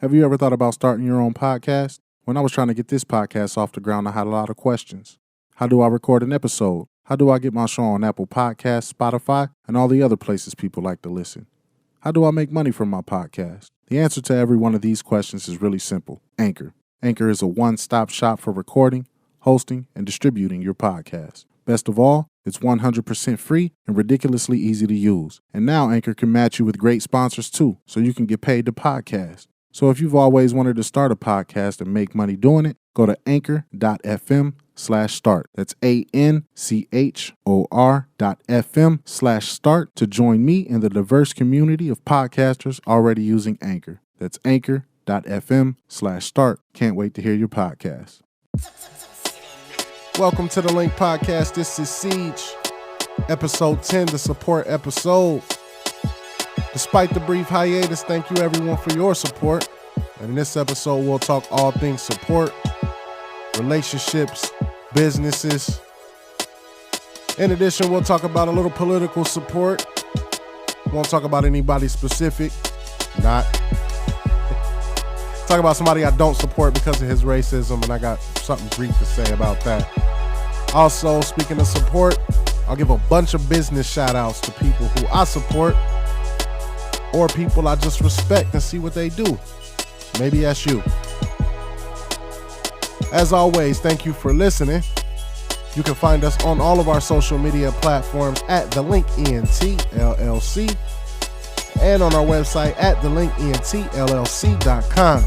Have you ever thought about starting your own podcast? When I was trying to get this podcast off the ground, I had a lot of questions. How do I record an episode? How do I get my show on Apple Podcasts, Spotify, and all the other places people like to listen? How do I make money from my podcast? The answer to every one of these questions is really simple. Anchor. Anchor is a one-stop shop for recording, hosting, and distributing your podcast. Best of all, it's 100% free and ridiculously easy to use. And now Anchor can match you with great sponsors too, so you can get paid to podcast. So if you've always wanted to start a podcast and make money doing it, go to anchor.fm/start. That's anchor.fm/start to join me in the diverse community of podcasters already using Anchor. That's anchor.fm/start. Can't wait to hear your podcast. Welcome to the Link Podcast. This is Ciege, episode 10, the support episode. Despite the brief hiatus, thank you everyone for your support. And in this episode, we'll talk all things support, relationships, businesses. In addition, we'll talk about a little political support. Won't talk about anybody specific. Talk about somebody I don't support because of his racism, and I got something brief to say about that. Also, speaking of support, I'll give a bunch of business shout outs to people who I support or people I just respect and see what they do. Maybe that's you. As always, thank you for listening. You can find us on all of our social media platforms at The Link ENT LLC and on our website at thelinkentllc.com.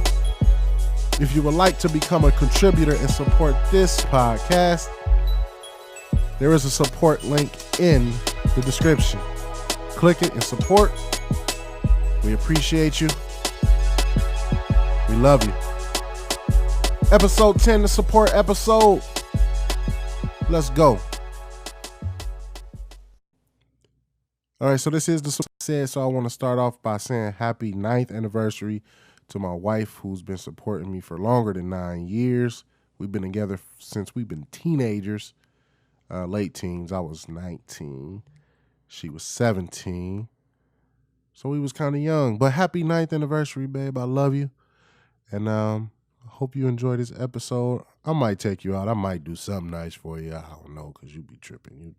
If you would like to become a contributor and support this podcast, there is a support link in the description. Click it and support. We appreciate you. We love you. Episode 10, the support episode. Let's go. All right, so this is the support. So I want to start off by saying happy 9th anniversary to my wife, who's been supporting me for longer than 9 years. We've been together since we've been teenagers, late teens. I was 19. She was 17. So we was kind of young, but happy 9th anniversary, babe. I love you. And I hope you enjoy this episode. I might take you out. I might do something nice for you. I don't know, because you be tripping.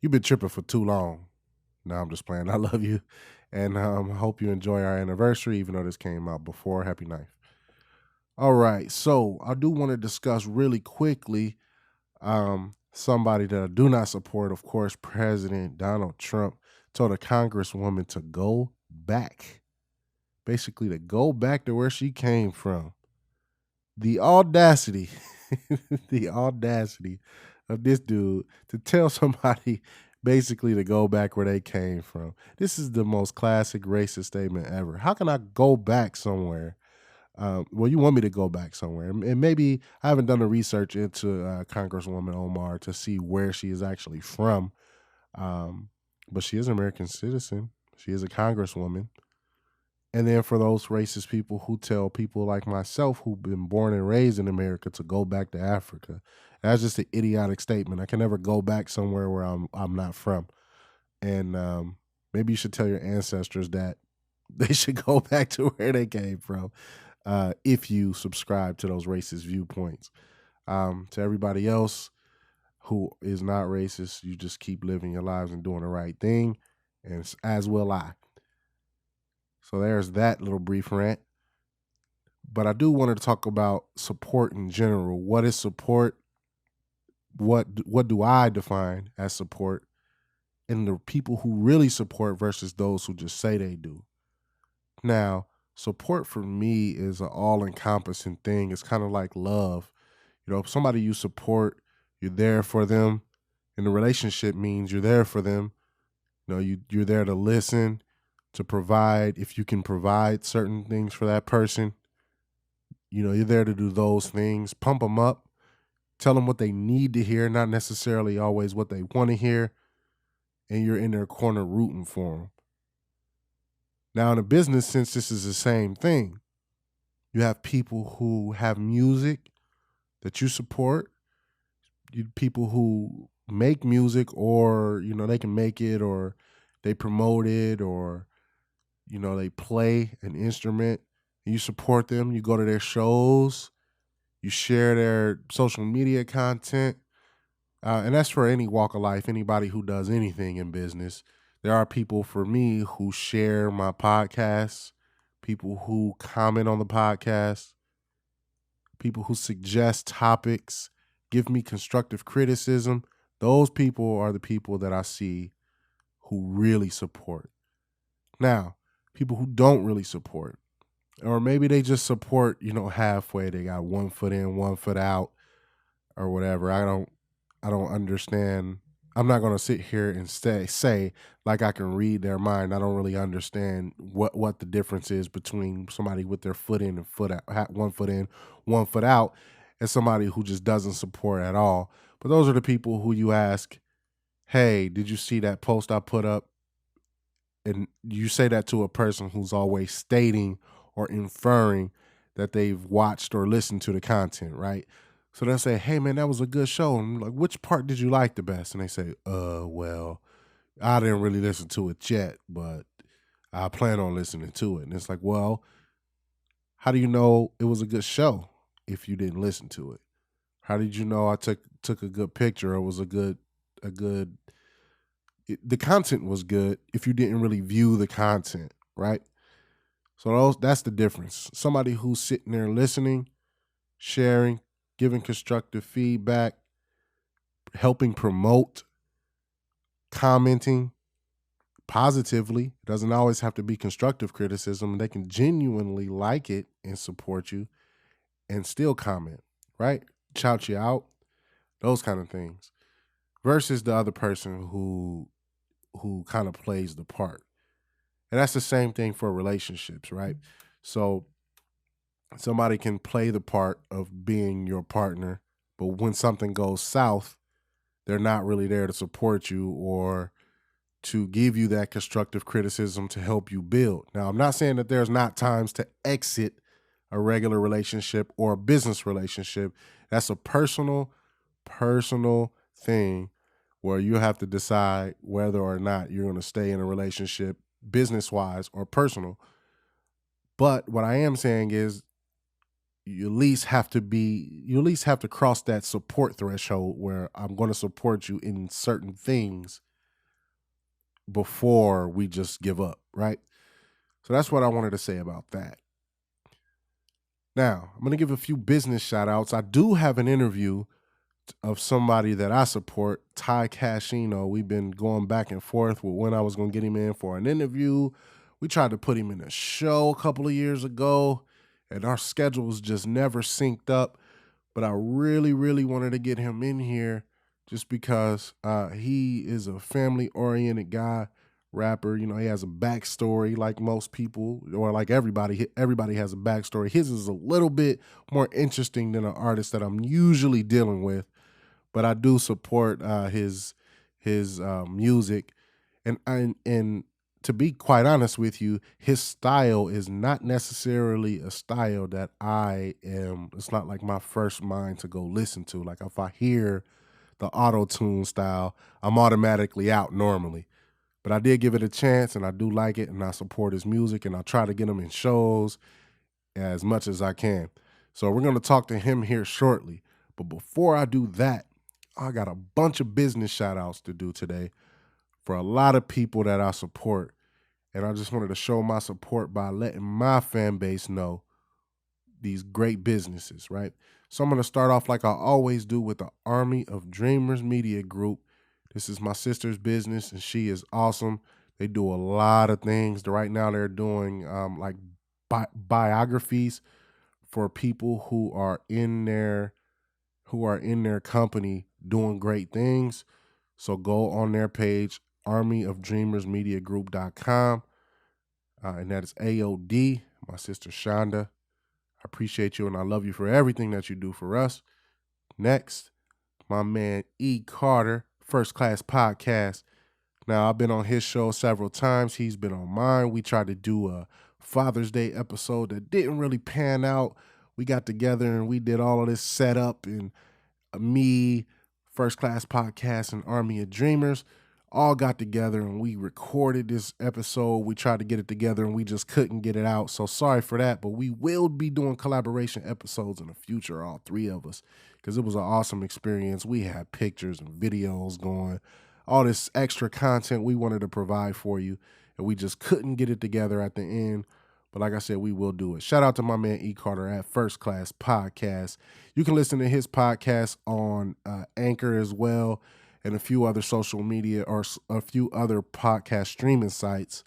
You've been tripping for too long. No, I'm just playing. I love you. And I hope you enjoy our anniversary, even though this came out before. Happy 9th. All right. So I do want to discuss really quickly somebody that I do not support. Of course, President Donald Trump told a congresswoman to go back. Basically, to go back to where she came from. The audacity, the audacity of this dude to tell somebody basically to go back where they came from. This is the most classic racist statement ever. How can I go back somewhere? Well, you want me to go back somewhere. And maybe I haven't done the research into Congresswoman Omar to see where she is actually from. But she is an American citizen. She is a congresswoman. And then for those racist people who tell people like myself who've been born and raised in America to go back to Africa, that's just an idiotic statement. I can never go back somewhere where I'm not from. And maybe you should tell your ancestors that they should go back to where they came from if you subscribe to those racist viewpoints. To everybody else who is not racist, you just keep living your lives and doing the right thing, and as will I. So there's that little brief rant. But I do want to talk about support in general. What is support? What do I define as support? And the people who really support versus those who just say they do. Now, support for me is an all-encompassing thing. It's kind of like love. You know, if somebody you support, you're there for them. And the relationship means you're there for them. You know, you're there to listen, to provide, if you can provide certain things for that person. You know, you're there to do those things, pump them up, tell them what they need to hear, not necessarily always what they want to hear, and you're in their corner rooting for them. Now, in a business sense, this is the same thing. You have people who have music that you support, people who make music, or, you know, they can make it, or they promote it, or, you know, they play an instrument You support them, you go to their shows, you share their social media content. And that's for any walk of life, anybody who does anything in business. There are people for me who share my podcasts, people who comment on the podcast, people who suggest topics, give me constructive criticism. Those people are the people that I see who really support. Now, people who don't really support, or maybe they just support, halfway. They got 1 foot in, 1 foot out, or whatever. I don't understand. I'm not gonna sit here and say like I can read their mind. I don't really understand what the difference is between somebody with their foot in and foot out, 1 foot in, 1 foot out, and somebody who just doesn't support at all. But those are the people who you ask, "Hey, did you see that post I put up?" And you say that to a person who's always stating or inferring that they've watched or listened to the content, right? So they'll say, "Hey man, that was a good show." And I'm like, "Which part did you like the best?" And they say, well, I didn't really listen to it yet, but I plan on listening to it." And it's like, well, how do you know it was a good show if you didn't listen to it? How did you know I took a good picture or was a good the content was good if you didn't really view the content, right? So that's the difference. Somebody who's sitting there listening, sharing, giving constructive feedback, helping promote, commenting positively. It doesn't always have to be constructive criticism. They can genuinely like it and support you and still comment, right? Shout you out, those kind of things. Versus the other person who kind of plays the part. And that's the same thing for relationships, right? So somebody can play the part of being your partner, but when something goes south, they're not really there to support you or to give you that constructive criticism to help you build. Now, I'm not saying that there's not times to exit a regular relationship or a business relationship. That's a personal thing where you have to decide whether or not you're going to stay in a relationship business wise or personal. But what I am saying is you at least have to cross that support threshold where I'm going to support you in certain things before we just give up, right? So that's what I wanted to say about that. Now, I'm going to give a few business shout outs. I do have an interview of somebody that I support, Ty Cashino. We've been going back and forth with when I was going to get him in for an interview. We tried to put him in a show a couple of years ago, and our schedules just never synced up. But I really, really wanted to get him in here just because he is a family-oriented guy, rapper. He has a backstory like most people, or like everybody. Everybody has a backstory. His is a little bit more interesting than an artist that I'm usually dealing with, but I do support his music, and to be quite honest with you, his style is not necessarily a style that I am. It's not like my first mind to go listen to. Like if I hear the auto tune style, I'm automatically out normally. But I did give it a chance, and I do like it, and I support his music, and I try to get him in shows as much as I can. So we're going to talk to him here shortly. But before I do that, I got a bunch of business shout outs to do today for a lot of people that I support. And I just wanted to show my support by letting my fan base know these great businesses, right? So I'm going to start off like I always do with the Army of Dreamers Media Group. This is my sister's business, and she is awesome. They do a lot of things. Right now they're doing like biographies for people who are in their company doing great things. So go on their page, armyofdreamersmediagroup.com, and that is AOD, my sister Shonda. I appreciate you and I love you for everything that you do for us. Next, my man E. Carter, First Class Podcast. Now, I've been on his show several times. He's been on mine. We tried to do a Father's Day episode that didn't really pan out. We got together and we did all of this setup, and me, First Class Podcast, and Army of Dreamers. all got together and we recorded this episode. We tried to get it together and we just couldn't get it out. So sorry for that, but we will be doing collaboration episodes in the future, all three of us, because it was an awesome experience. We had pictures and videos going, all this extra content we wanted to provide for you, and we just couldn't get it together at the end. But like I said, we will do it. Shout out to my man E. Carter at First Class Podcast. You can listen to his podcast on Anchor as well, and a few other social media or a few other podcast streaming sites,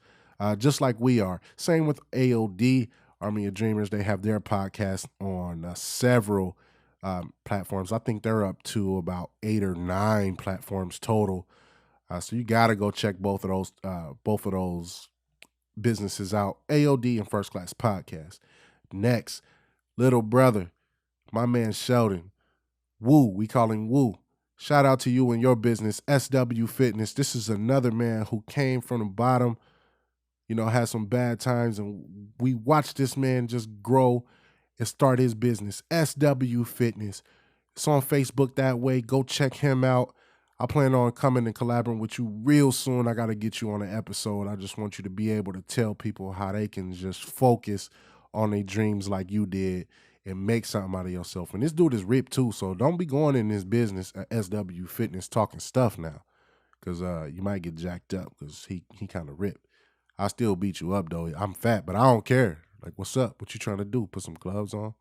just like we are. Same with AOD, Army of Dreamers. They have their podcast on several platforms. I think they're up to about 8 or 9 platforms total. So you got to go check both of those businesses out. AOD and First Class Podcast. Next, little brother, my man Sheldon. Woo, we call him Woo. Shout out to you and your business, SW Fitness. This is another man who came from the bottom, had some bad times, and we watched this man just grow and start his business, SW Fitness. It's on Facebook that way. Go check him out. I plan on coming and collaborating with you real soon. I got to get you on an episode. I just want you to be able to tell people how they can just focus on their dreams like you did and make something out of yourself. And this dude is ripped too, so don't be going in this business at SW Fitness talking stuff now, because you might get jacked up because he kind of ripped. I still beat you up though. I'm fat, but I don't care. Like, what's up? What you trying to do? Put some gloves on?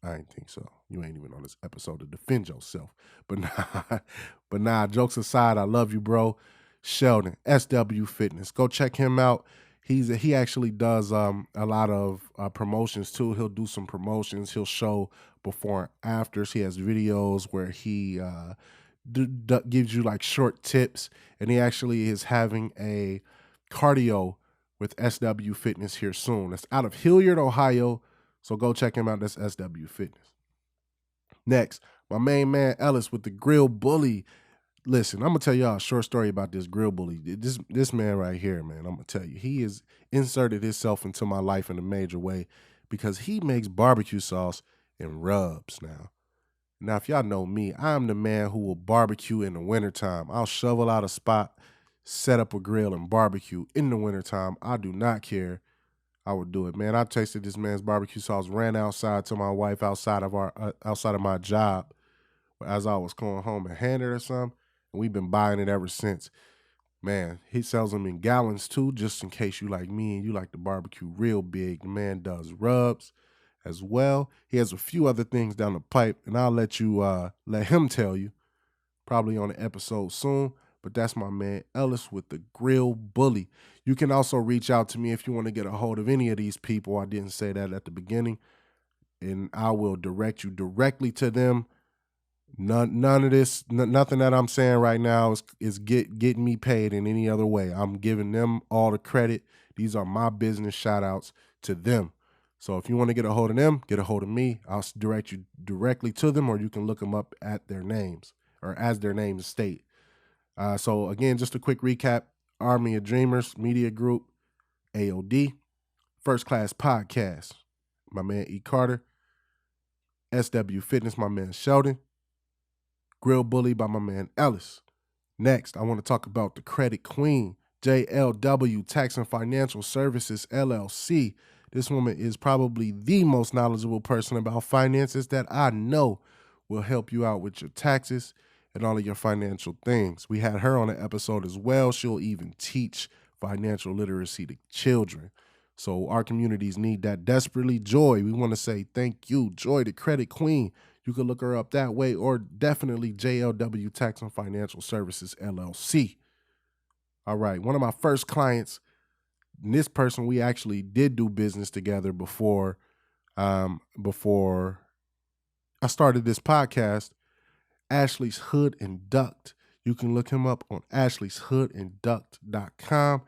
I ain't think so. You ain't even on this episode to defend yourself. But nah, jokes aside, I love you, bro. Sheldon, SW Fitness. Go check him out. He actually does a lot of promotions too. He'll do some promotions. He'll show before and afters. He has videos where he gives you like short tips, and he actually is having a cardio with SW Fitness here soon. It's out of Hilliard, Ohio. So go check him out. That's SW Fitness. Next, my main man Ellis with the Grill Bully. Listen, I'm gonna tell y'all a short story about this Grill Bully. This man right here, man, I'm gonna tell you, he has inserted himself into my life in a major way because he makes barbecue sauce and rubs now. Now, if y'all know me, I'm the man who will barbecue in the wintertime. I'll shovel out a spot, set up a grill, and barbecue in the wintertime. I do not care. I would do it, man. I tasted this man's barbecue sauce, ran outside to my wife outside of my job as I was going home and handed her some, and we've been buying it ever since. Man, he sells them in gallons too, just in case you like me and you like the barbecue real big. The man does rubs as well. He has a few other things down the pipe, and I'll let him tell you probably on the episode soon. But that's my man Ellis with the Grill Bully. You can also reach out to me if you want to get a hold of any of these people. I didn't say that at the beginning, and I will direct you directly to them. None of this, nothing that I'm saying right now is getting me paid in any other way. I'm giving them all the credit. These are my business shout outs to them. So if you want to get a hold of them, get a hold of me. I'll direct you directly to them, or you can look them up at their names or as their names state. So again, just a quick recap: Army of Dreamers Media Group, AOD, First Class Podcast, my man E. Carter, SW Fitness, my man Sheldon, Grill Bully by my man Ellis. Next, I want to talk about the Credit Queen, JLW Tax and Financial Services, LLC. This woman is probably the most knowledgeable person about finances that I know will help you out with your taxes and all of your financial things. We had her on an episode as well. She'll even teach financial literacy to children. So our communities need that desperately. Joy, we want to say thank you. Joy, the Credit Queen. You can look her up that way, or definitely JLW Tax and Financial Services, LLC. All right, one of my first clients, and this person we actually did do business together before I started this podcast, Ashley's Hood and Duct. You can look him up on ashleyshoodandduct.com.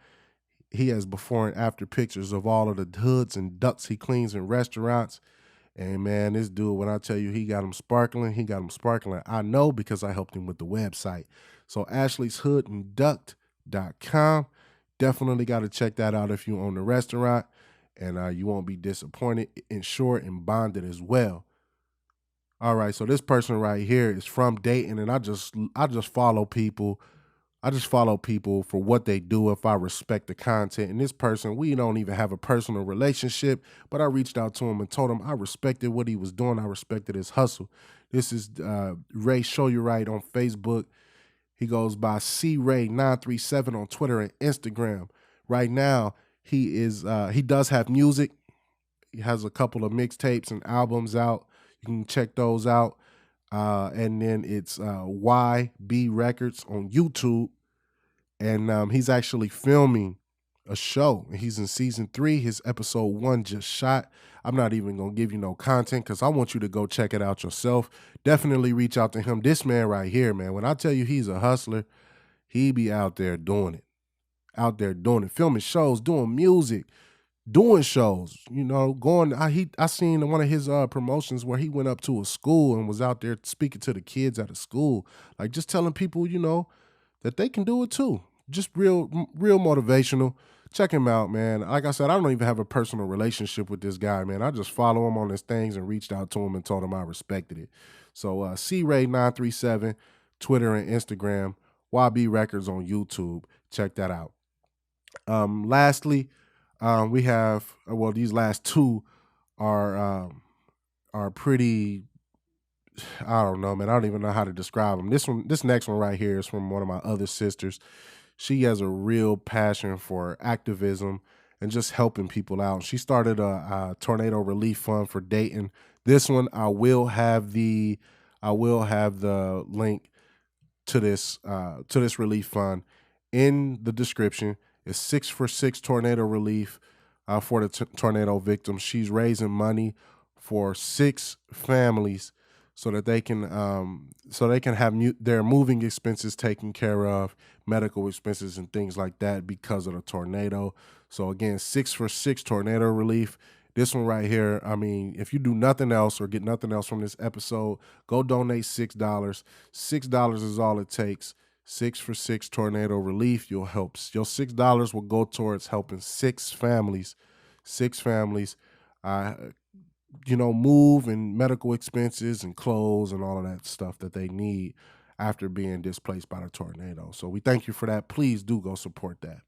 He has before and after pictures of all of the hoods and ducts he cleans in restaurants. And man, this dude, when I tell you he got them sparkling, I know because I helped him with the website. So ashleyshoodandduct.com. Definitely got to check that out if you own the restaurant, and you won't be disappointed. Insured and bonded as well. All right, so this person right here is from Dayton, and I just follow people I just follow people for what they do if I respect the content. And this person, we don't even have a personal relationship, but I reached out to him and told him I respected what he was doing. I respected his hustle. This is Ray Show You Right on Facebook. He goes by CRay937 on Twitter and Instagram. Right now, he does have music. He has a couple of mixtapes and albums out. You can check those out. And then it's YB Records on YouTube. And he's actually filming a show. He's in season 3. His episode 1 just shot. I'm not even going to give you no content because I want you to go check it out yourself. Definitely reach out to him. This man right here, man, when I tell you he's a hustler, he be out there doing it. Out there doing it. Filming shows, doing music, doing shows, going. I seen one of his promotions where he went up to a school and was out there speaking to the kids at a school, like just telling people, that they can do it too. Just real motivational. Check him out, man. Like I said, I don't even have a personal relationship with this guy, man. I just follow him on his things and reached out to him and told him I respected it. So CRay937, Twitter and Instagram, YB Records on YouTube. Check that out. Lastly, we have these last two are pretty. I don't know, man. I don't even know how to describe them. This next one right here is from one of my other sisters. She has a real passion for activism and just helping people out. She started a tornado relief fund for Dayton. This one, I will have the link to this relief fund in the description. It's 6 for 6 tornado relief for the tornado victims. She's raising money for 6 families so that they can have their moving expenses taken care of, medical expenses and things like that because of the tornado. So again, 6 for 6 tornado relief. This one right here, I mean, if you do nothing else or get nothing else from this episode, go donate $6. $6 is all it takes. 6 for 6 tornado relief. You'll help. Your $6 will go towards helping 6 families. Move and medical expenses and clothes and all of that stuff that they need after being displaced by the tornado. So we thank you for that. Please do go support that.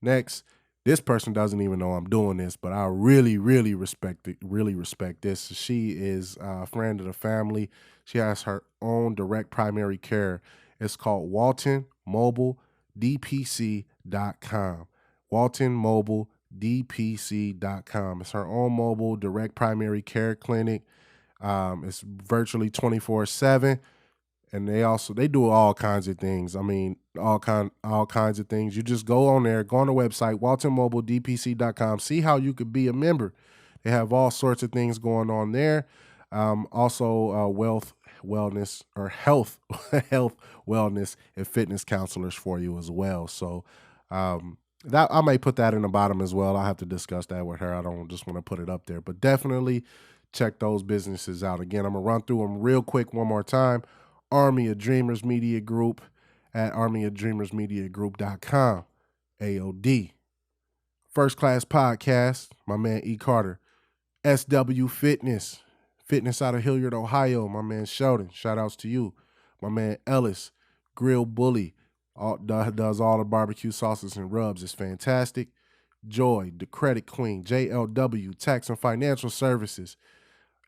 Next, this person doesn't even know I'm doing this, but I really, really respect it. Really respect this. She is a friend of the family. She has her own direct primary care. It's called WaltonMobileDPC.com. WaltonMobileDPC.com. It's her own mobile direct primary care clinic. It's virtually 24/7. And they do all kinds of things. I mean, all kinds of things. You just go on there, go on the website, WaltonMobileDPC.com, see how you could be a member. They have all sorts of things going on there. Also, wellness, health, wellness, and fitness counselors for you as well. So that I may put that in the bottom as well. I'll have to discuss that with her. I don't just want to put it up there, but definitely check those businesses out. Again, I'm gonna run through them real quick one more time. Army of Dreamers Media Group at armyofdreamersmediagroup.com. AOD. First Class Podcast, my man E. Carter. SW Fitness out of Hilliard, Ohio, my man Sheldon. Shout outs to you. My man Ellis, Grill Bully, does all the barbecue sauces and rubs. It's fantastic. Joy, the Credit Queen, JLW, Tax and Financial Services.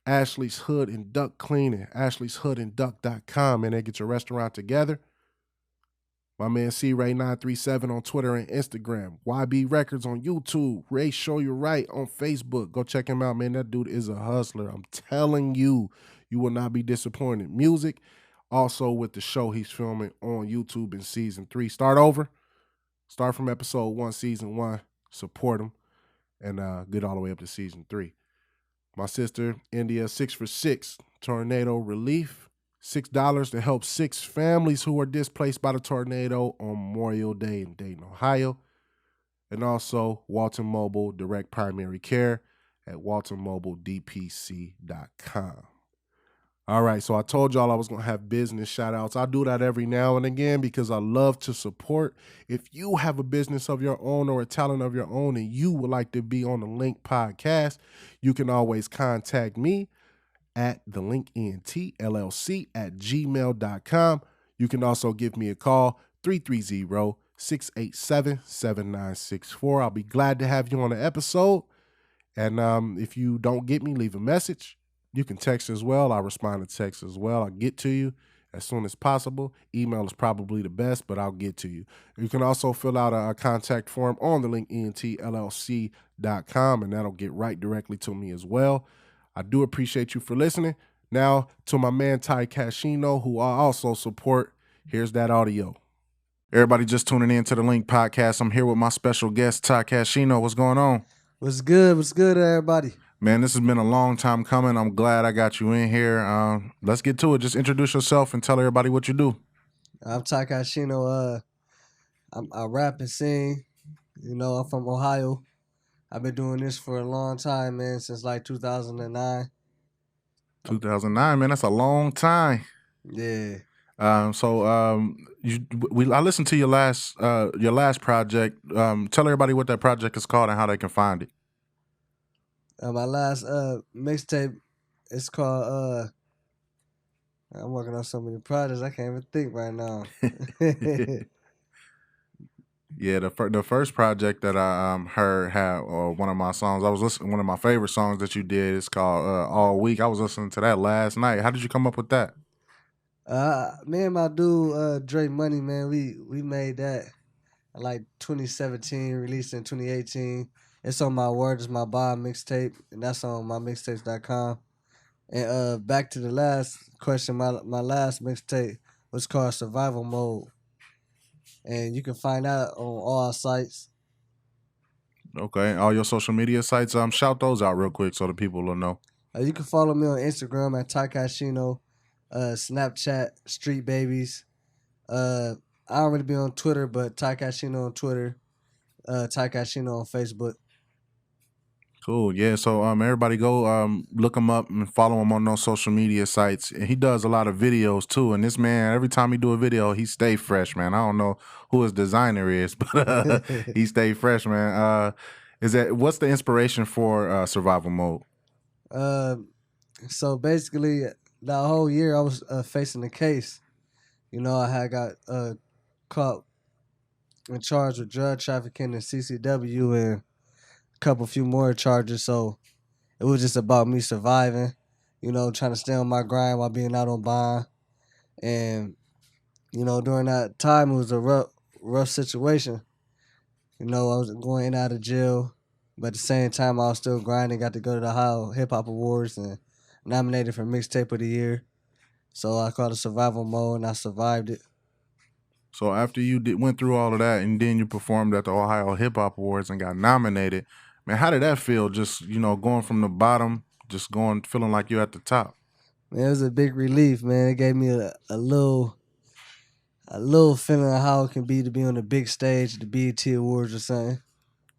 Ashley's Hood and Duck Cleaning, ashleyshoodandduck.com, and they get your restaurant together. My man CRay937 on Twitter and Instagram. YB Records on YouTube. Ray Show You Right on Facebook. Go check him out, man. That dude is a hustler. I'm telling you, you will not be disappointed. Music, also with the show he's filming on YouTube in season 3. Start from episode 1, season 1. Support him and get all the way up to season 3. My sister, India, 6 for 6 tornado relief. $6 to help 6 families who are displaced by the tornado on Memorial Day in Dayton, Ohio. And also Walton Mobile Direct Primary Care at WaltonMobileDPC.com. All right, so I told y'all I was going to have business shout outs. I do that every now and again because I love to support. If you have a business of your own or a talent of your own and you would like to be on the Link Podcast, you can always contact me at thelinkntllc@gmail.com. You can also give me a call, 330-687-7964. I'll be glad to have you on the episode. And if you don't get me, leave a message. You can text as well. I respond to text as well. I'll get to you as soon as possible. Email is probably the best, but I'll get to you. You can also fill out a contact form on the link entllc.com, and that'll get right directly to me as well. I do appreciate you for listening. Now, to my man Ty Cashino, who I also support, here's that audio. Everybody just tuning in to the Link Podcast. I'm here with my special guest, Ty Cashino. What's going on? What's good? What's good, everybody? Man, this has been a long time coming. I'm glad I got you in here. Let's get to it. Just introduce yourself and tell everybody what you do. I'm Ty Cashino. I rap and sing. You know, I'm from Ohio. I've been doing this for a long time, man, since like 2009. 2009, man, that's a long time. Yeah. I listened to your last project. Tell everybody what that project is called and how they can find it. My last mixtape, it's called I'm working on so many projects I can't even think right now. Yeah, the first project that I heard had one of my songs. I was listening. One of my favorite songs that you did is called "All Week." I was listening to that last night. How did you come up with that? Me and my dude Dre Money, man, we made that in like 2017, released in 2018. It's on my Word Is My Bond mixtape, and that's on mymixtapes.com. And back to the last question, my last mixtape was called Survival Mode. And you can find that on all our sites. Okay, all your social media sites. Shout those out real quick so the people will know. You can follow me on Instagram at Ty Cashino, Snapchat, Street Babies. I don't really be on Twitter, but Ty Cashino on Twitter, Ty Cashino on Facebook. Cool. Yeah. So everybody go look him up and follow him on those social media sites. And he does a lot of videos too. And this man, every time he do a video, he stay fresh, man. I don't know who his designer is, but he stay fresh, man. What's the inspiration for Survival Mode? So basically, that whole year I was facing a case. You know, I had got caught and charged with drug trafficking and CCW and a few more charges. So it was just about me surviving, you know, trying to stay on my grind while being out on bond. And, you know, during that time, it was a rough situation. You know, I was going in and out of jail, but at the same time, I was still grinding. Got to go to the Ohio Hip Hop Awards and nominated for Mixtape of the Year. So I called it Survival Mode, and I survived it. So after you went through all of that, and then you performed at the Ohio Hip Hop Awards and got nominated, man, how did that feel? Just, you know, going from the bottom, just feeling like you're at the top. Man, it was a big relief, man. It gave me a little feeling of how it can be to be on the big stage, the BET Awards or something.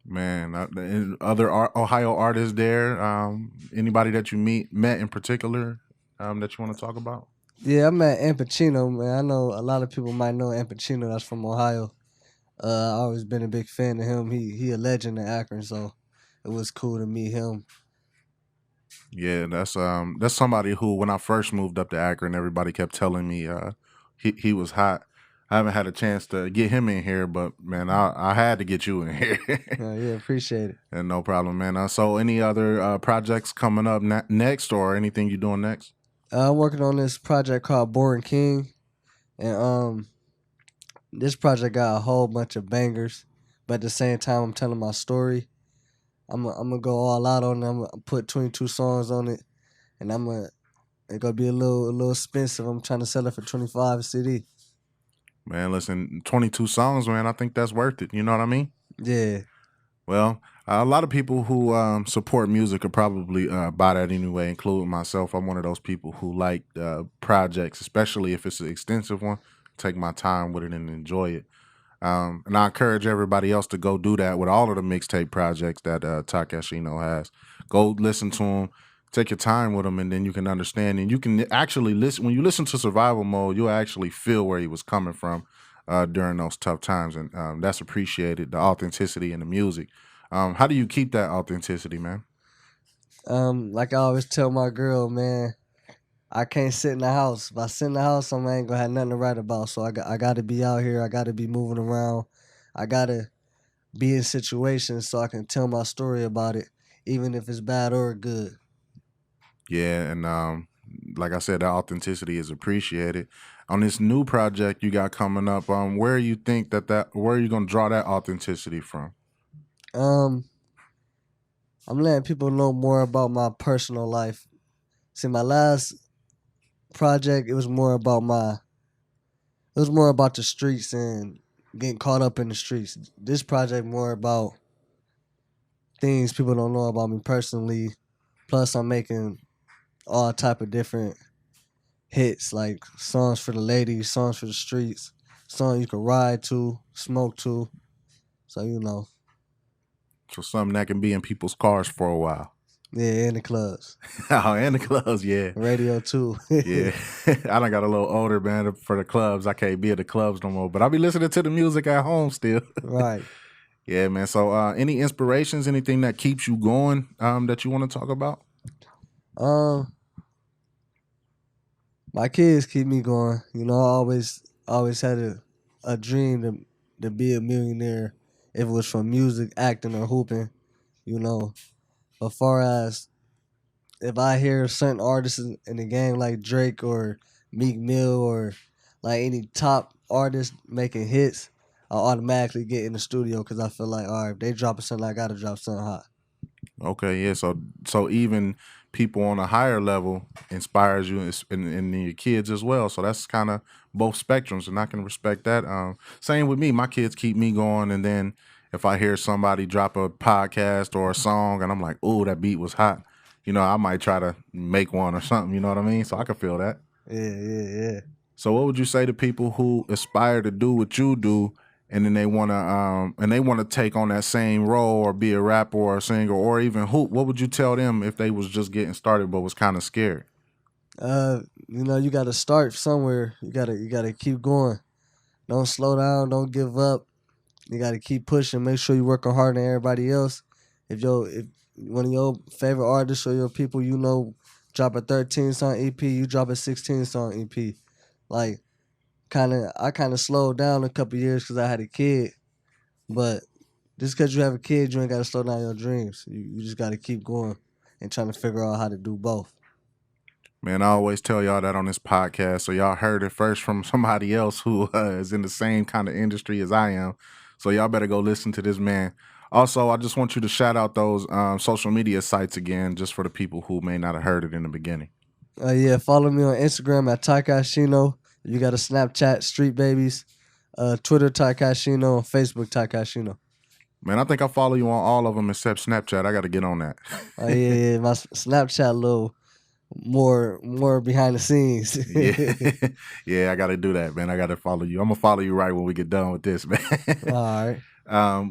Man, other Ohio artists there, anybody that you met in particular that you want to talk about? Yeah, I met Pacino, man. I know a lot of people might know Pacino. That's from Ohio. I've always been a big fan of him. He a legend in Akron, so it was cool to meet him. Yeah, that's somebody who, when I first moved up to Akron, everybody kept telling me he was hot. I haven't had a chance to get him in here, but man, I had to get you in here. Yeah, appreciate it. And no problem, man. So any other projects coming up next, or anything you doing next? I'm working on this project called Born King, and this project got a whole bunch of bangers, but at the same time, I'm telling my story. I'm gonna go all out on it. I'm gonna put 22 songs on it, and it's gonna be a little expensive. I'm trying to sell it for 25 a CD. Man, listen, 22 songs, man. I think that's worth it. You know what I mean? Yeah. Well, a lot of people who support music will probably buy that anyway, including myself. I'm one of those people who like projects, especially if it's an extensive one. Take my time with it and enjoy it. And I encourage everybody else to go do that with all of the mixtape projects that Ty Cashino has. Go listen to them. Take your time with them, and then you can understand. And you can actually listen. When you listen to Survival Mode, you'll actually feel where he was coming from during those tough times. And that's appreciated, the authenticity in the music. How do you keep that authenticity, man? Like I always tell my girl, man, I can't sit in the house. If I sit in the house, I ain't gonna have nothing to write about. So I got to be out here. I got to be moving around. I got to be in situations so I can tell my story about it, even if it's bad or good. Yeah, and like I said, that authenticity is appreciated. On this new project you got coming up, where you think where are you gonna draw that authenticity from? Um, I'm letting people know more about my personal life. See, my last project, it was more about the streets and getting caught up in the streets. This project more about things people don't know about me personally. Plus, I'm making all type of different hits, like songs for the ladies, songs for the streets, songs you can ride to, smoke to. So So something that can be in people's cars for a while. yeah, in the clubs, Oh, and the clubs, yeah. radio too. Yeah. I done got a little older, man, for the clubs. I can't be at the clubs no more, but I'll be listening to the music at home still. Right. Yeah, man. So any inspirations, anything that keeps you going that you want to talk about? My kids keep me going. I always had a dream to be a millionaire, if it was from music, acting, or hooping. As far as if I hear certain artists in the game like Drake or Meek Mill or like any top artist making hits, I automatically get in the studio because I feel like, all right, if they dropping something, I gotta drop something hot. Okay, yeah. So even people on a higher level inspires you and your kids as well. So that's kind of both spectrums, and I can respect that. Same with me. My kids keep me going, and then if I hear somebody drop a podcast or a song, and I'm like, "Oh, that beat was hot," I might try to make one or something. You know what I mean? So I can feel that. Yeah. So what would you say to people who aspire to do what you do, and then they wanna take on that same role or be a rapper or a singer or even hoop? What would you tell them if they was just getting started but was kind of scared? You gotta start somewhere. You gotta keep going. Don't slow down. Don't give up. You gotta keep pushing. Make sure you're working harder than everybody else. If one of your favorite artists or your people drop a 13 song EP, you drop a 16 song EP. Like, I kind of slowed down a couple years because I had a kid. But just because you have a kid, you ain't got to slow down your dreams. You just got to keep going and trying to figure out how to do both. Man, I always tell y'all that on this podcast, so y'all heard it first from somebody else who is in the same kind of industry as I am. So y'all better go listen to this man. Also, I just want you to shout out those social media sites again, just for the people who may not have heard it in the beginning. Yeah, follow me on Instagram at Ty Cashino. You got a Snapchat, Street Babies, Twitter, Ty Cashino, and Facebook, Ty Cashino. Man, I think I follow you on all of them except Snapchat. I got to get on that. Oh yeah, my Snapchat a little more behind the scenes. Yeah, I got to do that, man. I got to follow you. I'm gonna follow you right when we get done with this, man. All right.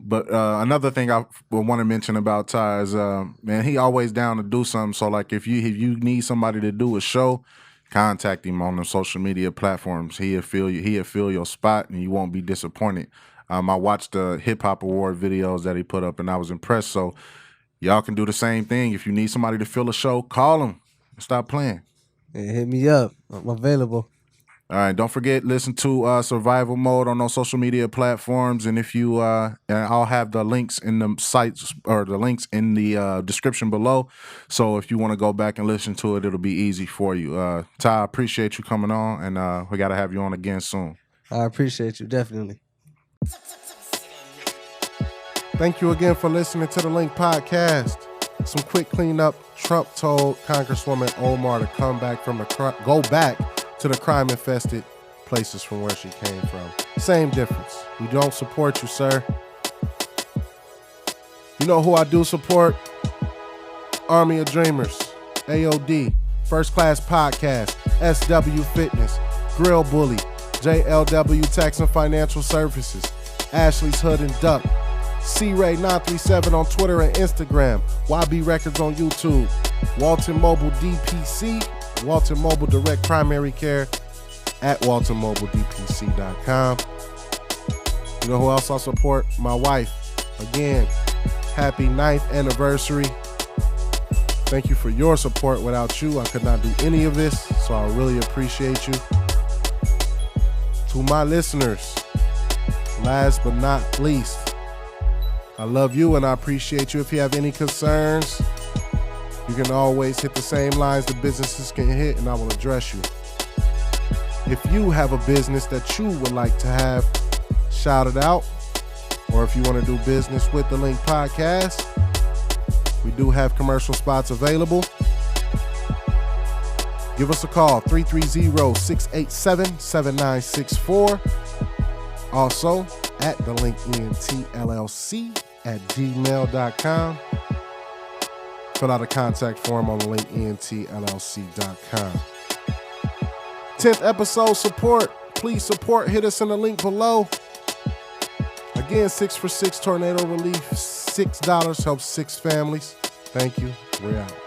But another thing I want to mention about Ty is, man, he always down to do something. So like, if you need somebody to do a show, contact him on the social media platforms. He'll fill your spot, and you won't be disappointed. I watched the hip hop award videos that he put up, and I was impressed. So y'all can do the same thing. If you need somebody to fill a show, call him. Stop playing. Yeah, hit me up. I'm available. All right, don't forget, listen to Survival Mode on those social media platforms. And if you, I'll have the links in the sites or the links in the description below. So if you want to go back and listen to it, it'll be easy for you. Ty, I appreciate you coming on, and we got to have you on again soon. I appreciate you, definitely. Thank you again for listening to the Link Podcast. Some quick cleanup. Trump told Congresswoman Omar to go back to the crime-infested places from where she came from. Same difference. We don't support you, sir. You know who I do support? Army of Dreamers, AOD, First Class Podcast, SW Fitness, Grill Bully, JLW Tax and Financial Services, Ashley's Hood and Duck, C-Ray 937 on Twitter and Instagram, YB Records on YouTube, Walton Mobile DPC, Walton Mobile Direct Primary Care at waltonmobiledpc.com. You know who else I support? My wife. Again, happy 9th anniversary. Thank you for your support. Without you, I could not do any of this, so I really appreciate you. To my listeners, last but not least, I love you and I appreciate you. If you have any concerns, you can always hit the same lines the businesses can hit, and I will address you. If you have a business that you would like to have shouted out, or if you want to do business with the Link Podcast, we do have commercial spots available. Give us a call, 330-687-7964. Also, at the Link ENT LLC at gmail.com. Fill out a contact form on the linkentllc.com. 10th episode support. Please support. Hit us in the link below. Again, 6 for 6 tornado relief. $6 helps 6 families. Thank you. We're out.